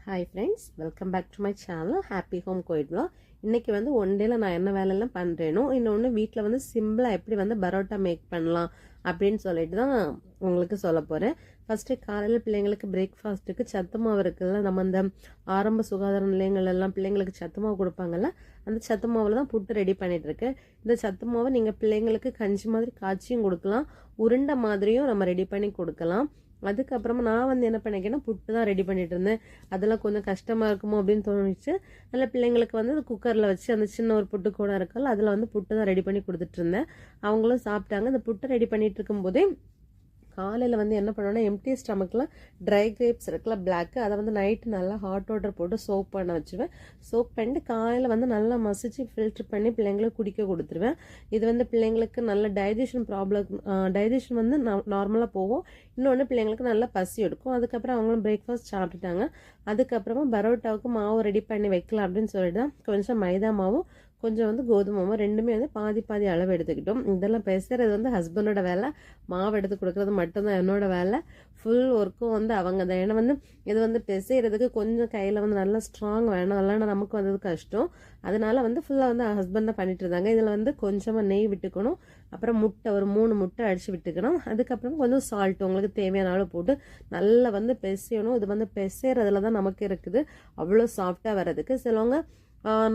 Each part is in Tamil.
Hi friends, welcome back to my channel happy home கோயிட் vlog. இன்றைக்கி வந்து ஒன் டேயில் நான் என்ன வேலையெல்லாம் பண்ணுறேனோ, இன்னொன்று வீட்டில் வந்து சிம்பிளாக எப்படி வந்து பரோட்டா மேக் பண்ணலாம் அப்படின்னு சொல்லிட்டு தான் உங்களுக்கு சொல்ல போகிறேன். ஃபஸ்ட்டு காலையில் பிள்ளைங்களுக்கு பிரேக்ஃபாஸ்ட்டுக்கு சத்து மாவு இருக்குல்ல, நம்ம அந்த ஆரம்ப சுகாதார நிலையங்கள் எல்லாம் பிள்ளைங்களுக்கு சத்து மாவு கொடுப்பாங்கல்ல, அந்த சத்து மாவில் தான் புட்டு ரெடி பண்ணிகிட்ருக்கேன். இந்த சத்து மாவை நீங்கள் பிள்ளைங்களுக்கு கஞ்சி மாதிரி காய்ச்சியும் கொடுக்கலாம், உருண்டை மாதிரியும் நம்ம ரெடி பண்ணி கொடுக்கலாம். அதுக்கப்புறமா நான் வந்து என்ன பண்ணிக்கேன்னா புட்டு தான் ரெடி பண்ணிட்டு இருந்தேன். அதெல்லாம் கொஞ்சம் கஷ்டமாக இருக்குமோ அப்படின்னு தோணுச்சு. அதில் பிள்ளைங்களுக்கு வந்து குக்கரில் வச்சு அந்த சின்ன ஒரு புட்டு கூட இருக்கல, அதில் வந்து புட்டு தான் ரெடி பண்ணி கொடுத்துட்டு இருந்தேன். அவங்களும் சாப்பிட்டாங்க. அந்த புட்டு ரெடி பண்ணிட்டு இருக்கும்போதே காலையில் வந்து என்ன பண்ணுவேன்னா, எம்டி ஸ்டமக்கில் ட்ரை கிரேப்ஸ் இருக்குல்ல பிளாக்கு, அதை வந்து நைட்டு நல்லா ஹாட் வாட்டர் போட்டு சோக் பண்ண வச்சுருவேன். சோக் பண்ணிட்டு காலையில் வந்து நல்லா மசிச்சு ஃபில்ட்ரு பண்ணி பிள்ளைங்களுக்கு குடிக்க கொடுத்துருவேன். இது வந்து பிள்ளைங்களுக்கு நல்ல டைஜஷன் வந்து நார்மலாக போகும். இன்னொன்று பிள்ளைங்களுக்கு நல்லா பசி எடுக்கும். அதுக்கப்புறம் அவங்களும் பிரேக்ஃபாஸ்ட் சாப்பிட்டுட்டாங்க. அதுக்கப்புறமா பரோட்டாவுக்கு மாவு ரெடி பண்ணி வைக்கலாம் அப்படின்னு சொல்லிட்டு தான் கொஞ்சம் மைதா மாவும் கொஞ்சம் வந்து கோதுமை மாவும் ரெண்டுமே வந்து பாதி பாதி அளவு எடுத்துக்கிட்டோம். இதெல்லாம் பேசுகிறது வந்து ஹஸ்பண்டோட வேலை, மாவு எடுத்து கொடுக்குறது மட்டும்தான் என்னோட வேலை. ஃபுல் ஒர்க்கும் வந்து அவங்க தான். ஏன்னா வந்து இது வந்து பிசைகிறதுக்கு கொஞ்சம் கையில் வந்து நல்லா ஸ்ட்ராங் வேணும், இல்லைன்னா நமக்கு வந்தது கஷ்டம். அதனால வந்து ஃபுல்லாக வந்து ஹஸ்பண்ட் தான் பண்ணிட்டு இருந்தாங்க. இதில் வந்து கொஞ்சமாக நெய் விட்டுக்கணும், அப்புறம் முட்டை ஒரு 3 முட்டை அடித்து விட்டுக்கணும். அதுக்கப்புறம் கொஞ்சம் சால்ட் உங்களுக்கு தேவையான அளவு போட்டு நல்லா வந்து பிசையணும். இது வந்து பிசைறதுல தான் நமக்கு இருக்குது அவ்வளோ சாஃப்டாக வர்றதுக்கு. சிலவங்க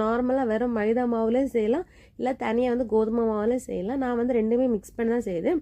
நார்மலாக வெறும் மைதா மாவுலேயும் செய்யலாம், இல்லை தனியாக வந்து கோதுமை மாவுலேயும் செய்யலாம். நான் வந்து ரெண்டுமே மிக்ஸ் பண்ணி தான் செய்யுது.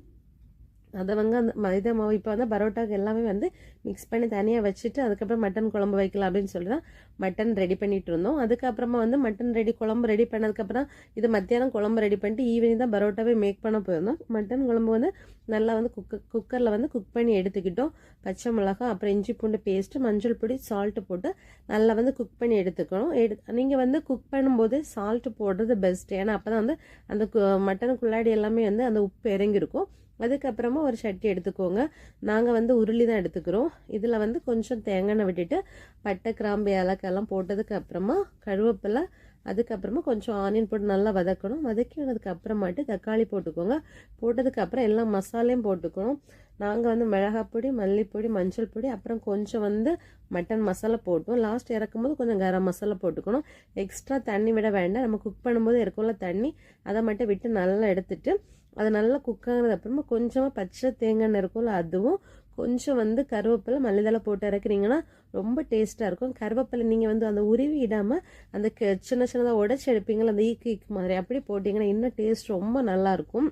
அதை வந்து அந்த மைதா மாவு இப்போ வந்து பரோட்டாக்கு எல்லாமே வந்து மிக்ஸ் பண்ணி தனியாக வச்சுட்டு அதுக்கப்புறம் மட்டன் குழம்பு வைக்கலாம் அப்படின்னு சொல்லி தான் மட்டன் ரெடி பண்ணிட்டு இருந்தோம். அதுக்கப்புறமா வந்து மட்டன் குழம்பு ரெடி பண்ணதுக்கப்புறம் இது மத்தியானம் குழம்பு ரெடி பண்ணிட்டு ஈவினிங் தான் பரோட்டாவே மேக் பண்ண போயிருந்தோம். மட்டன் குழம்பு வந்து நல்லா வந்து குக்கரில் வந்து குக் பண்ணி எடுத்துக்கிட்டோம். பச்சை மிளகாய், அப்புறம் இஞ்சி பூண்டு பேஸ்ட்டு, மஞ்சள் பொடி, சால்ட்டு போட்டு நல்லா வந்து குக் பண்ணி எடுத்துக்கணும். நீங்கள் வந்து குக் பண்ணும்போது சால்ட்டு போடுறது பெஸ்ட். ஏன்னா அப்போ தான் வந்து அந்த மட்டனுக்குள்ளாடி எல்லாமே வந்து அந்த உப்பு இறங்கியிருக்கும். அதுக்கப்புறமா ஒரு சட்டி எடுத்துக்கோங்க. நாங்கள் வந்து உருளி தான் எடுத்துக்கிறோம். இதில் வந்து கொஞ்சம் தேங்காய் எண்ணெய் விட்டுட்டு பட்டை, கிராம்பு, ஏலக்காயெல்லாம் போட்டதுக்கு அப்புறமா கருவேப்பிலை, அதுக்கப்புறமா கொஞ்சம் ஆனியன் போட்டு நல்லா வதக்கணும். வதக்கினதுக்கு அப்புறமாட்டு தக்காளி போட்டுக்கோங்க. போட்டதுக்கப்புறம் எல்லா மசாலையும் போட்டுக்கணும். நாங்கள் வந்து மிளகாப்பொடி, மல்லிப்பொடி, மஞ்சள் பொடி, அப்புறம் கொஞ்சம் வந்து மட்டன் மசாலா போட்டோம். லாஸ்ட் இறக்கும்போது கொஞ்சம் கரம் மசாலா போட்டுக்கணும். எக்ஸ்ட்ரா தண்ணி விட வேண்டாம். நம்ம குக் பண்ணும்போது இருக்கும்ல தண்ணி, அதை மட்டும் விட்டு நல்லா எடுத்துட்டு அது நல்லா குக் ஆனது அப்புறமா கொஞ்சமாக பச்சை தேங்காய் எண்ணெய் இருக்கும்ல, அதுவும் கொஞ்சம் வந்து கருவேப்பிலை, மல்லிதழை போட்டு இறக்குறீங்கன்னா ரொம்ப டேஸ்ட்டாக இருக்கும். கருவேப்பிலை நீங்கள் வந்து அந்த உருவி இடாமல் அந்த சின்ன சின்னதாக உடச்சி எடுப்பீங்களா, அந்த ஈக்கு மாதிரி அப்படி போட்டிங்கன்னா இன்னும் டேஸ்ட் ரொம்ப நல்லாயிருக்கும்.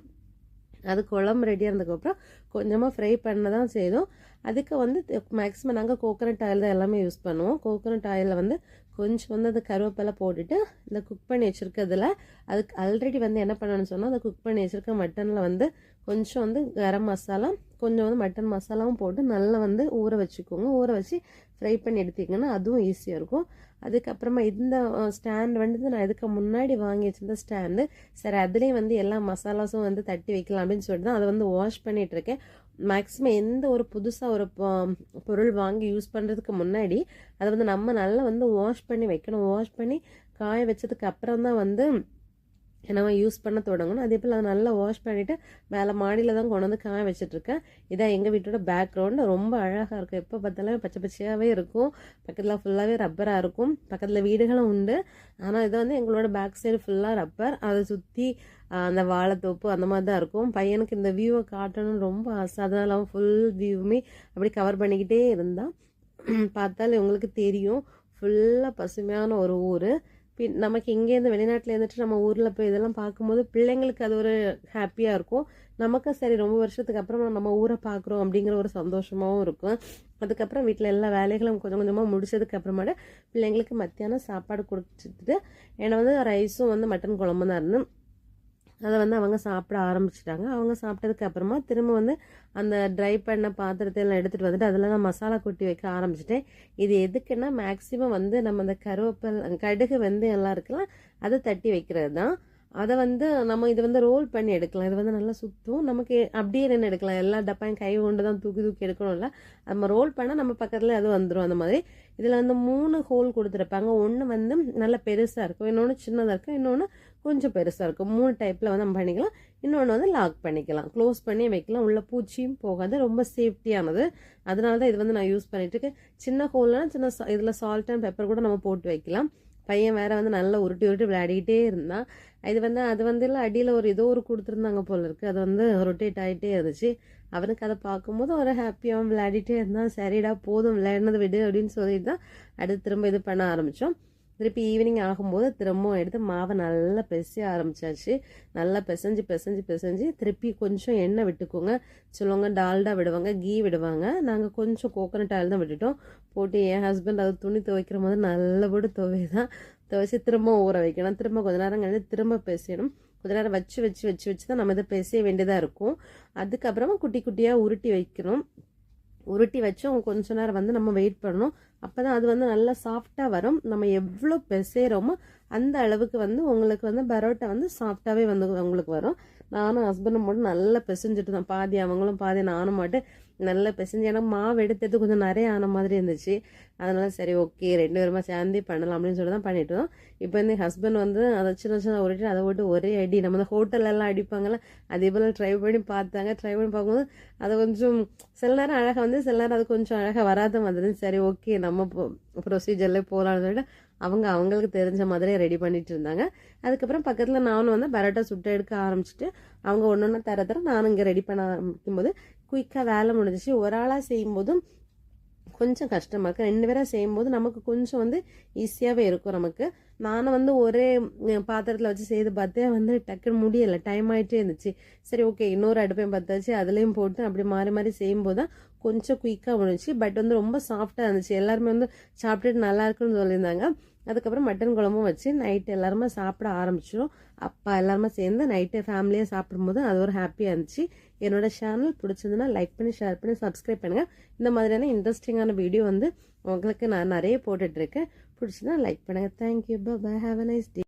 அது குழம்பு ரெடியாக இருந்ததுக்கப்புறம் கொஞ்சமாக ஃப்ரை பண்ண தான் செய்தோம். அதுக்கு வந்து மேக்ஸிமம் நாங்கள் கோகோனட் ஆயில் தான் எல்லாமே யூஸ் பண்ணுவோம். கோகோனட் ஆயிலில் வந்து கொஞ்சம் வந்து அந்த கருவேப்பிலை போட்டுட்டு இந்த குக் பண்ணி வச்சுருக்கிறதுல அதுக்கு ஆல்ரெடி வந்து என்ன பண்ணணும்னு சொன்னால் அந்த குக் பண்ணி வச்சுருக்க மட்டனில் வந்து கொஞ்சம் வந்து கரம் மசாலா, கொஞ்சம் வந்து மட்டன் மசாலாவும் போட்டு நல்லா வந்து ஊற வச்சுக்கோங்க. ஊற வச்சு ஃப்ரை பண்ணி எடுத்திங்கன்னா அதுவும் ஈஸியாக இருக்கும். அதுக்கப்புறமா இந்த ஸ்டாண்ட் வந்து நான் இதுக்கு முன்னாடி வாங்கி வச்சிருந்த ஸ்டாண்டு, சரி அதுலேயும் வந்து எல்லா மசாலாஸும் வந்து தட்டி வைக்கலாம் அப்படின்னு சொல்லிட்டு தான் அதை வந்து வாஷ் பண்ணிகிட்ருக்கேன். மேக்ஸிமம் எந்த ஒரு புதுசாக ஒரு பொருள் வாங்கி யூஸ் பண்ணுறதுக்கு முன்னாடி அதை வந்து நம்ம நல்லா வந்து வாஷ் பண்ணி வைக்கணும். வாஷ் பண்ணி காய வச்சதுக்கு அப்புறம் தான் வந்து நம்ம யூஸ் பண்ண தொடங்கணும். அதே போல் அதை நல்லா வாஷ் பண்ணிவிட்டு மேலே மாடியில் தான் கொண்டு வந்து காய வச்சிட்ருக்கேன். இதான் எங்கள் வீட்டோட பேக்ரவுண்டு. ரொம்ப அழகாக இருக்கும். எப்போ பார்த்தாலும் பச்சை பச்சையாகவே இருக்கும். பக்கத்தில் ஃபுல்லாகவே ரப்பராக இருக்கும். பக்கத்தில் வீடுகளும் உண்டு. ஆனால் இது வந்து எங்களோட பேக் சைடு ஃபுல்லாக ரப்பர். அதை சுற்றி அந்த வாழைத்தோப்பு அந்த மாதிரி தான் இருக்கும். பையனுக்கு இந்த வியூவை காட்டணும்னு ரொம்ப ஆசை. அதனால ஃபுல் வியூவுமே அப்படி கவர் பண்ணிக்கிட்டே இருந்தால் பார்த்தாலே உங்களுக்கு தெரியும் ஃபுல்லாக பசுமையான ஒரு ஊர். நமக்கு இங்கேருந்து வெளிநாட்டில் இருந்துட்டு நம்ம ஊரில் போய் இதெல்லாம் பார்க்கும்போது பிள்ளைங்களுக்கு அது ஒரு ஹாப்பியாக இருக்கும். நமக்கு சரி ரொம்ப வருஷத்துக்கு அப்புறம் நம்ம ஊரை பார்க்குறோம் அப்படிங்கிற ஒரு சந்தோஷமாகவும் இருக்கும். அதுக்கப்புறம் வீட்டில் எல்லா வேலைகளும் கொஞ்சம் கொஞ்சமாக முடிச்சதுக்கு அப்புறமாட பிள்ளைங்களுக்கு மத்தியானம் சாப்பாடு கொடுத்துட்டு, ஏன்னா வந்து ரைஸும் வந்து மட்டன் குழம்பு தான் இருந்து அதை வந்து அவங்க சாப்பிட ஆரம்பிச்சிட்டாங்க. அவங்க சாப்பிட்டதுக்கு அப்புறமா திரும்ப வந்து அந்த ட்ரை பண்ண பாத்திரத்தை எல்லாம் எடுத்துகிட்டு வந்துட்டு அதில் நான் மசாலா கொட்டி வைக்க ஆரம்பிச்சிட்டேன். இது எதுக்குன்னா மேக்ஸிமம் வந்து நம்ம அந்த கடுகு வெந்தயம் எல்லாம் இருக்கலாம், அதை தட்டி வைக்கிறது தான். அதை வந்து நம்ம இது வந்து ரோல் பண்ணி எடுக்கலாம். இது வந்து நல்லா சுற்றும். நமக்கு அப்படியே நின்று எடுக்கலாம். எல்லா டப்பாயும் கை கொண்டு தான் தூக்கி தூக்கி எடுக்கணும்ல. நம்ம ரோல் பண்ணால் நம்ம பக்கத்தில் அது வந்துடும். அந்த மாதிரி இதில் வந்து 3 ஹோல் கொடுத்துருப்பாங்க. ஒன்று வந்து நல்ல பெருசாக இருக்கும், இன்னொன்று சின்னதாக இருக்கும், இன்னொன்று கொஞ்சம் பெருசாக இருக்கும். 3 டைப்பில் வந்து நம்ம பண்ணிக்கலாம். இன்னொன்று வந்து லாக் பண்ணிக்கலாம், க்ளோஸ் பண்ணி வைக்கலாம், உள்ள பூச்சியும் போகாது, ரொம்ப சேஃப்டியானது. அதனால தான் இது வந்து நான் யூஸ் பண்ணிட்டு இருக்கேன். சின்ன ஹோல்னால் சின்ன இதில் சால்ட் அண்ட் பெப்பர் கூட நம்ம போட்டு வைக்கலாம். பையன் வேற வந்து நல்லா உருட்டி உருட்டி விளையாடிக்கிட்டே இருந்தான். அது வந்து இல்லை அடியில் ஏதோ ஒரு கொடுத்துருந்தாங்க போல இருக்குது, அது வந்து ரொட்டேட் ஆகிட்டே இருந்துச்சு. அவனுக்கு அதை பார்க்கும்போது ஒரு ஹாப்பியாக விளையாடிட்டே இருந்தான். சரிடா போதும் விளையாடினது விடு அப்படின்னு சொல்லிட்டு தான் அடுத்து திரும்ப இது பண்ண ஆரம்பித்தோம். திருப்பி ஈவினிங் ஆகும்போது திரும்பவும் எடுத்து மாவை நல்லா பிசைய ஆரம்பிச்சாச்சு. நல்லா பிசைஞ்சு திருப்பி கொஞ்சம் எண்ணெய் விட்டுக்கோங்க. சிலவங்க டால்டா விடுவாங்க, கீ விடுவாங்க. நாங்கள் கொஞ்சம் கோகோனட் ஆயில் தான் விட்டுட்டோம். போட்டு என் ஹஸ்பண்ட் அது துணி துவைக்கிற போது நல்லபடி துவைச்சி திரும்ப ஊற வைக்கணும். திரும்ப கொஞ்ச நேரம் கழிச்சு திரும்ப பிசையணும். கொஞ்ச நேரம் வச்சு தான் நம்ம இதை பிசைய வேண்டியதாக இருக்கும். அதுக்கப்புறமா குட்டி குட்டியாக உருட்டி வைக்கணும். உருட்டி வச்சோம் கொஞ்ச நேரம் வந்து நம்ம வெயிட் பண்ணணும். அப்போ தான் அது வந்து நல்லா சாஃப்டாக வரும். நம்ம எவ்வளோ பிசைகிறோமோ அந்த அளவுக்கு வந்து உங்களுக்கு வந்து பரோட்டா வந்து சாஃப்டாகவே வந்து உங்களுக்கு வரும். நானும் ஹஸ்பண்டும் மட்டும் நல்லா பிசைஞ்சிட்டு தான், பாதி அவங்களும் பாதி நானும் மட்டும் நல்லா பிசைஞ்சு. ஏன்னா மாவு எடுத்தது கொஞ்சம் நிறைய ஆன மாதிரி இருந்துச்சு. அதனால சரி ஓகே 2 பேருமா சேர்ந்தே பண்ணலாம் அப்படின்னு சொல்லி தான் பண்ணிட்டோம். இப்போ வந்து ஹஸ்பண்ட் வந்து அதை சின்ன உருட்டி அதை விட்டு ஒரே அடி, நம்ம வந்து ஹோட்டலெல்லாம் அடிப்பாங்கள்ல அதே போல் ட்ரை பண்ணி பார்க்கும்போது அது கொஞ்சம் சில நேரம் அழகாக வந்து சில நேரம் அது கொஞ்சம் அழகாக வராத மாதிரி. சரி ஓகே நம்ம ப்ரொசீஜர்லேயே போகலான்னு சொல்லிட்டு அவங்களுக்கு தெரிஞ்ச மாதிரியே ரெடி பண்ணிட்டு இருந்தாங்க. அதுக்கப்புறம் பக்கத்தில் நானும் வந்து பரோட்டா சுட்டு எடுக்க ஆரம்பிச்சுட்டு அவங்க ஒன்று தர நானும் இங்கே ரெடி பண்ண ஆரம்பிக்கும்போது குயிக்காக வேலை முடிஞ்சிச்சு. ஒரு ஆளாக செய்யும்போதும் கொஞ்சம் கஷ்டமாக இருக்குது, 2 பேராக செய்யும்போது நமக்கு கொஞ்சம் வந்து ஈஸியாகவே இருக்கும் நமக்கு. நானும் வந்து ஒரே பாத்திரத்தில் வச்சு செய்து பார்த்தேன் வந்து டக்குன்னு முடியலை, டைம் ஆகிட்டே இருந்துச்சு. சரி ஓகே இன்னொரு அடுப்பையும் பற்றாச்சு, அதுலேயும் போட்டு அப்படி மாறி செய்யும்போது தான் கொஞ்சம் குயிக்காக முடிஞ்சிச்சு. பட் வந்து ரொம்ப சாஃப்டாக இருந்துச்சு. எல்லாருமே வந்து சாப்பிட்டுட்டு நல்லா இருக்குன்னு சொல்லியிருந்தாங்க. அதுக்கப்புறம் மட்டன் குழம்பும் வச்சு நைட்டு எல்லாருமே சாப்பிட ஆரம்பிச்சிடும். அப்பா எல்லாருமே சேர்ந்து நைட்டு ஃபேமிலியாக சாப்பிடும்போது அது ஒரு ஹாப்பியாக இருந்துச்சு. என்னோட சேனல் பிடிச்சதுன்னா லைக் பண்ணி ஷேர் பண்ணி சப்ஸ்கிரைப் பண்ணுங்கள். இந்த மாதிரியான இன்ட்ரெஸ்டிங்கான வீடியோ வந்து உங்களுக்கு நான் நிறைய போட்டுட்ருக்கேன். பிடிச்சதுன்னா லைக் பண்ணுங்கள். Thank you, bye, have a nice day.